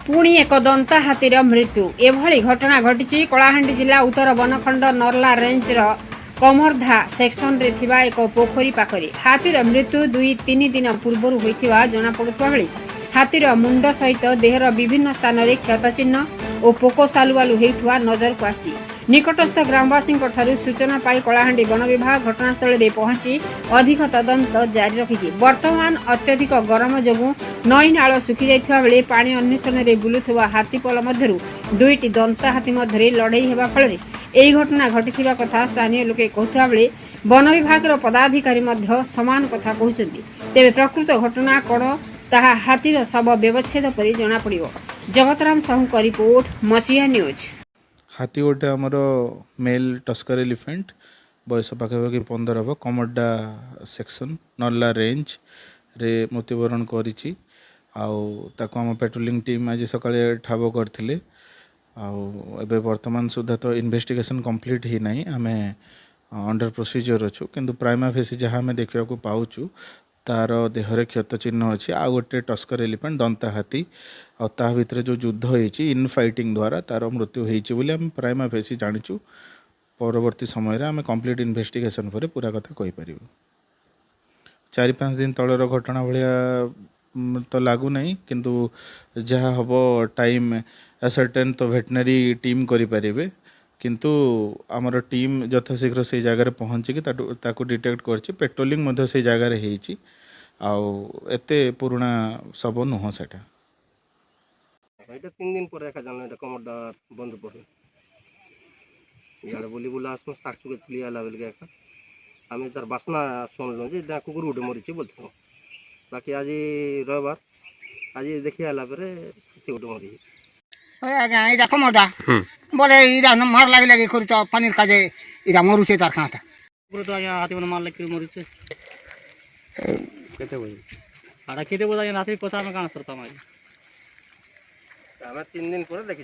पुणी एक दंता हाथीर मृत्यु एभली घटना घटी कलाहांडी जिला उत्तर बनखंड नर्ला रेंजर कमरधा सेक्शन रे थिबा एक पोखरी पाखरी हाथीर मृत्यु 2-3 दिन पूर्व होइथिबा जଣା पडुतबा बेली हाथीर मुंड सहित देहर विभिन्न स्थान रे क्षतचिन्ह और पोको सालुआलु हेउथवा नजर को आसी निकटस्थ ग्रामवासी सूचना पाई कलाहांडी वन विभाग घटनास्थल में पहुंची अधिक तदंत जारी रखी वर्तमान अत्यधिक गरम जोगु नई नाल सुखी जाइथिबा बेले पानी अन्वेषण रे बुलुथुवा हाथीपल मध्यरु दुईटी दंता हाथी मध्य लड़ई हेबा फल एही घटना घटिथिबा कथा स्थानीय लोके कहथुवा बेले वन विभाग पदाधिकारी मध्य समान कथा कहउछन्ती तेबे प्रकृत घटना कोन ताहा हाथीर शव व्यवच्छेद परि जଣା पड़िबो। जगतराम साहू का रिपोर्ट मसीहा न्यूज। हाथी गोटे आमर मेल टस्कर एलिफेंट बयस पाखापाखि 15 हम कमड्डा सेक्शन नर्ला रेंज रे मृत्युवरण करिछि आउ आम पेट्रोलिंग टीम आज सकाळे ठाब करथिले आउ वर्तमान सुधा तो इन्वेस्टिगेशन कंप्लीट ही नहीं आम अंडर प्रोसीजर अच्छु किंतु प्राइमा फेसी जहाँ आम देखा पाऊँ तार देहरे क्षत चिन्ह अच्छी आउ गोटे टस्कर एलिफेंट दंता हाथी आ ता भितर जो युद्ध होती इन फाइटिंग द्वारा तार मृत्यु होती आम प्राइमा फेसी जाचु परवर्ती समय आम कंप्लीट इन्वेस्टिगेशन पर पूरा कथा कहीपर 4-5 दिन तलर घटना भाया तो लगू नहीं किंतु जहाँ हम टाइम असर्टेन तो वेटनरी टीम करें किंतु आमर टीम यथाशीघ्र से जगार पहुँचिकी डिटेक्ट कर पेट्रोलिंग से जगार एते पुराना सब नुह से 3 दिन पर एका जन कमरडा बंद पड़े इे बोली बोला आसम शाक चुके आला बेल एका आम तार बासना शुणलु जे कुकुर गोटे मरीच बोलूँ बाकी आज रविवार आज देखी आला गोटे मरी आज्ञा इटा कमरडा बोले इटा मार लगे लगे कर पानी काजे इटा मरुचे तार कहाँ था तो आज्ञा हाथी मन मार लगे मरीचे केते बजे रात पता में कहाँ सरता आम 3 दिन पर देखी